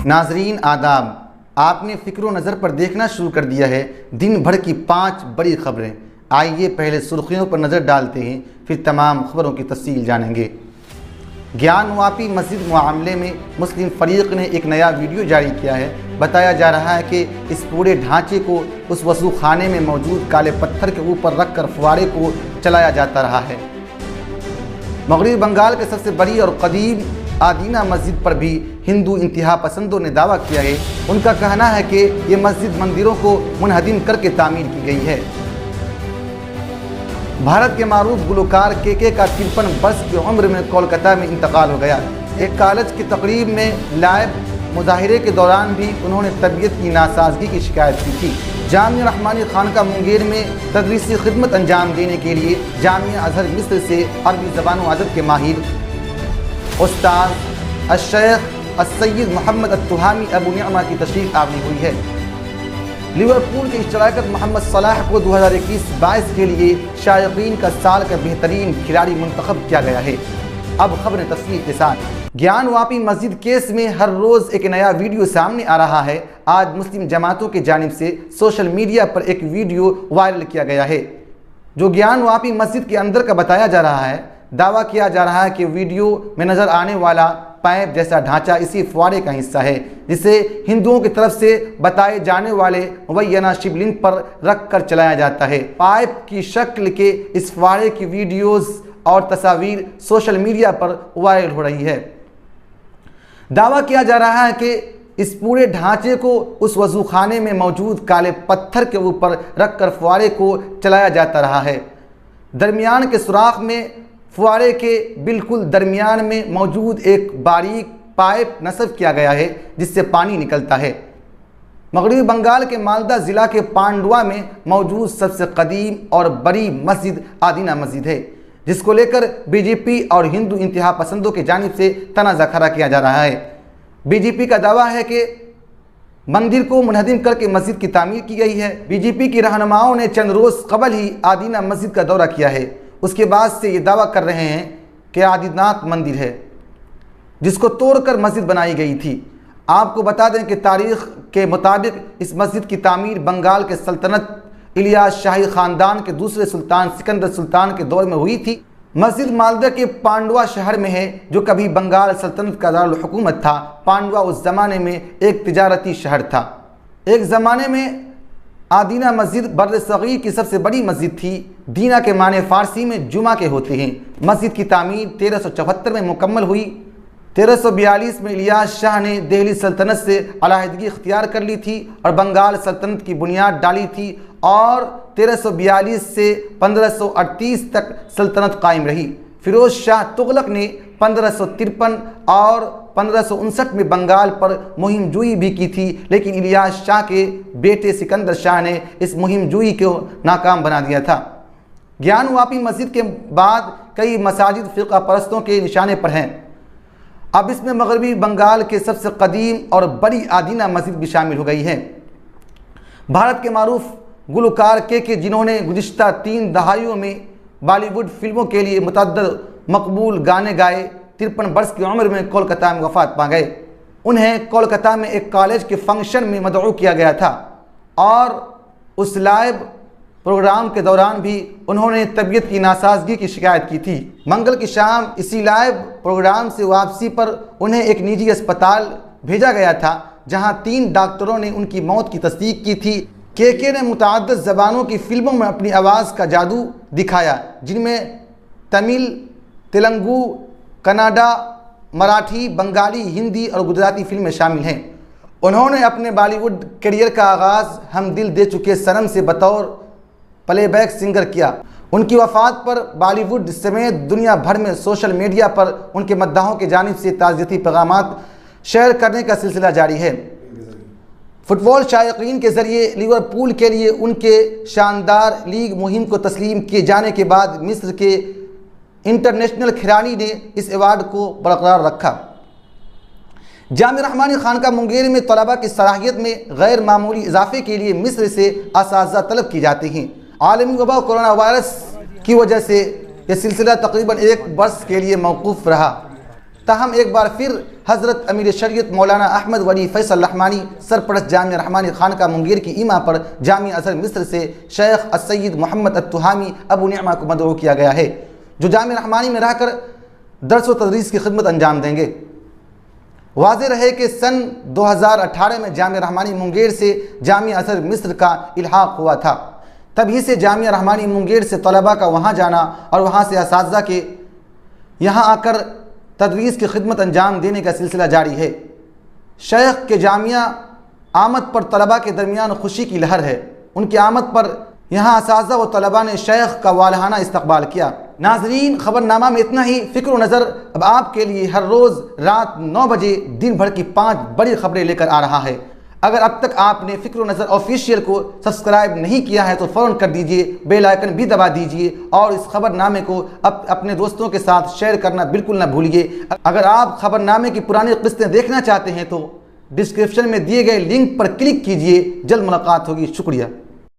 ناظرین آداب، آپ نے فکر و نظر پر دیکھنا شروع کر دیا ہے دن بھر کی 5 بڑی خبریں۔ آئیے پہلے سرخیوں پر نظر ڈالتے ہیں، پھر تمام خبروں کی تفصیل جانیں گے۔ گیان واپی مسجد معاملے میں مسلم فریق نے ایک نیا ویڈیو جاری کیا ہے۔ بتایا جا رہا ہے کہ اس پورے ڈھانچے کو اس وضو خانے میں موجود کالے پتھر کے اوپر رکھ کر فوارے کو چلایا جاتا رہا ہے۔ مغربی بنگال کے سب سے بڑی اور قدیم آدینہ مسجد پر بھی ہندو انتہا پسندوں نے دعویٰ کیا ہے۔ ان کا کہنا ہے کہ یہ مسجد مندروں کو منہدم کر کے تعمیر کی گئی ہے۔ بھارت کے معروف گلوکار کے کا 53 برس کی عمر میں کولکتہ میں انتقال ہو گیا۔ ایک کالج کی تقریب میں لائیو مظاہرے کے دوران بھی انہوں نے طبیعت کی ناسازگی کی شکایت کی تھی۔ جامعہ رحمانی خانقاہ مونگیر میں تدریسی خدمت انجام دینے کے لیے جامعہ ازہر مصر سے عربی زبان و ادب کے ماہر استاد الشیخ السید محمد التہامی ابو نعمہ کی تشریف آوری ہوئی ہے۔ لیورپول کے اشتراکت محمد صلاح کو 2021-22 کے لیے شائقین کا سال کا بہترین کھلاڑی منتخب کیا گیا ہے۔ اب خبریں تفصیل کے ساتھ۔ گیان واپی مسجد کیس میں ہر روز ایک نیا ویڈیو سامنے آ رہا ہے۔ آج مسلم جماعتوں کی جانب سے سوشل میڈیا پر ایک ویڈیو وائرل کیا گیا ہے جو گیان واپی مسجد کے اندر کا بتایا جا رہا ہے۔ دعویٰ کیا جا رہا ہے کہ ویڈیو میں نظر آنے والا پائپ جیسا ڈھانچہ اسی فوارے کا حصہ ہے جسے ہندوؤں کی طرف سے بتائے جانے والے مبینہ شیو لنگ پر رکھ کر چلایا جاتا ہے۔ پائپ کی شکل کے اس فوارے کی ویڈیوز اور تصاویر سوشل میڈیا پر وائرل ہو رہی ہے۔ دعویٰ کیا جا رہا ہے کہ اس پورے ڈھانچے کو اس وضو خانے میں موجود کالے پتھر کے اوپر رکھ کر فوارے کو چلایا جاتا رہا ہے۔ درمیان کے سوراخ میں فوارے کے بالکل درمیان میں موجود ایک باریک پائپ نصب کیا گیا ہے جس سے پانی نکلتا ہے۔ مغربی بنگال کے مالدہ ضلع کے پانڈوا میں موجود سب سے قدیم اور بڑی مسجد آدینہ مسجد ہے جس کو لے کر بی جے پی اور ہندو انتہا پسندوں کی جانب سے تنازع کھڑا کیا جا رہا ہے۔ بی جے پی کا دعویٰ ہے کہ مندر کو منہدم کر کے مسجد کی تعمیر کی گئی ہے۔ بی جے پی کی رہنماؤں نے چند روز قبل ہی آدینہ مسجد کا دورہ کیا ہے۔ اس کے بعد سے یہ دعویٰ کر رہے ہیں کہ آدی ناتھ مندر ہے جس کو توڑ کر مسجد بنائی گئی تھی۔ آپ کو بتا دیں کہ تاریخ کے مطابق اس مسجد کی تعمیر بنگال کے سلطنت الیاس شاہی خاندان کے دوسرے سلطان سکندر سلطان کے دور میں ہوئی تھی۔ مسجد مالدہ کے پانڈوا شہر میں ہے جو کبھی بنگال سلطنت کا دارالحکومت تھا۔ پانڈوا اس زمانے میں ایک تجارتی شہر تھا۔ ایک زمانے میں آدینہ مسجد بر صغیر کی سب سے بڑی مسجد تھی۔ دینہ کے معنی فارسی میں جمعہ کے ہوتے ہیں۔ مسجد کی تعمیر 1374 میں مکمل ہوئی۔ 1342 میں الیاس شاہ نے دہلی سلطنت سے علیحدگی اختیار کر لی تھی اور بنگال سلطنت کی بنیاد ڈالی تھی اور 1342 سے 1538 تک سلطنت قائم رہی۔ فیروز شاہ تغلق نے 1553 اور 1559 میں بنگال پر مہم جوئی بھی کی تھی، لیکن الیاس شاہ کے بیٹے سکندر شاہ نے اس مہم جوئی کو ناکام بنا دیا تھا۔ گیان واپی مسجد کے بعد کئی مساجد فرقہ پرستوں کے نشانے پر ہیں۔ اب اس میں مغربی بنگال کے سب سے قدیم اور بڑی آدینہ مسجد بھی شامل ہو گئی ہے۔ بھارت کے معروف گلوکار کے جنہوں نے گزشتہ 3 دہائیوں میں بالی ووڈ فلموں کے لیے متعدد مقبول گانے گائے، 53 برس کی عمر میں کولکتہ میں وفات پا گئے۔ انہیں کولکتہ میں ایک کالج کے فنکشن میں مدعو کیا گیا تھا اور اس لائیو پروگرام کے دوران بھی انہوں نے طبیعت کی ناسازگی کی شکایت کی تھی۔ منگل کی شام اسی لائیو پروگرام سے واپسی پر انہیں ایک نجی اسپتال بھیجا گیا تھا جہاں 3 ڈاکٹروں نے ان کی موت کی تصدیق کی تھی۔ کے نے متعدد زبانوں کی فلموں میں اپنی آواز کا جادو دکھایا جن میں تمل، تیلگو، کناڈا، مراٹھی، بنگالی، ہندی اور گجراتی فلمیں شامل ہیں۔ انہوں نے اپنے بالی ووڈ کیریئر کا آغاز ہم دل دے چکے صنم سے بطور پلے بیک سنگر کیا۔ ان کی وفات پر بالی ووڈ سمیت دنیا بھر میں سوشل میڈیا پر ان کے مداحوں کی جانب سے تعزیتی پیغامات شیئر کرنے کا سلسلہ جاری ہے۔ فٹ بال شائقین کے ذریعے لیورپول کے لیے ان کے شاندار لیگ مہم کو تسلیم کیے جانے کے بعد مصر کے انٹرنیشنل کھلاڑی نے اس ایوارڈ کو برقرار رکھا۔ جامعہ رحمانی خانقاہ مونگیر میں طلباء کی صلاحیت میں غیر معمولی اضافے کے لیے مصر سے اساتذہ طلب کی جاتے ہیں۔ عالمی وبا کورونا وائرس کی وجہ سے یہ سلسلہ تقریباً 1 برس کے لیے موقوف رہا۔ تاہم ایک بار پھر حضرت امیر شریعت مولانا احمد ولی فیصل رحمانی سرپرست جامعہ رحمانی خانقاہ منگیر کی ایما پر جامعہ ازہر مصر سے شیخ السید محمد التہامی ابو نعمہ کو مدعو کیا گیا ہے، جو جامعہ رحمانی میں رہ کر درس و تدریس کی خدمت انجام دیں گے۔ واضح رہے کہ سن 2018 میں جامعہ رحمانی منگیر سے جامعہ ازہر مصر کا الحاق ہوا تھا، تبھی سے جامعہ رحمانی منگیر سے طلباء کا وہاں جانا اور وہاں سے اساتذہ کے یہاں آ کر تدریس کی خدمت انجام دینے کا سلسلہ جاری ہے۔ شیخ کے جامعہ آمد پر طلباء کے درمیان خوشی کی لہر ہے۔ ان کی آمد پر یہاں اساتذہ و طلباء نے شیخ کا والہانہ استقبال کیا۔ ناظرین، خبرنامہ میں اتنا ہی۔ فکر و نظر اب آپ کے لیے ہر روز رات 9 بجے دن بھر کی 5 بڑی خبریں لے کر آ رہا ہے۔ اگر اب تک آپ نے فکر و نظر آفیشیل کو سبسکرائب نہیں کیا ہے تو فوراً کر دیجئے، بیل آئیکن بھی دبا دیجئے اور اس خبر نامے کو اپنے دوستوں کے ساتھ شیئر کرنا بالکل نہ بھولیے۔ اگر آپ خبر نامے کی پرانی قسطیں دیکھنا چاہتے ہیں تو ڈسکرپشن میں دیے گئے لنک پر کلک کیجئے۔ جلد ملاقات ہوگی۔ شکریہ۔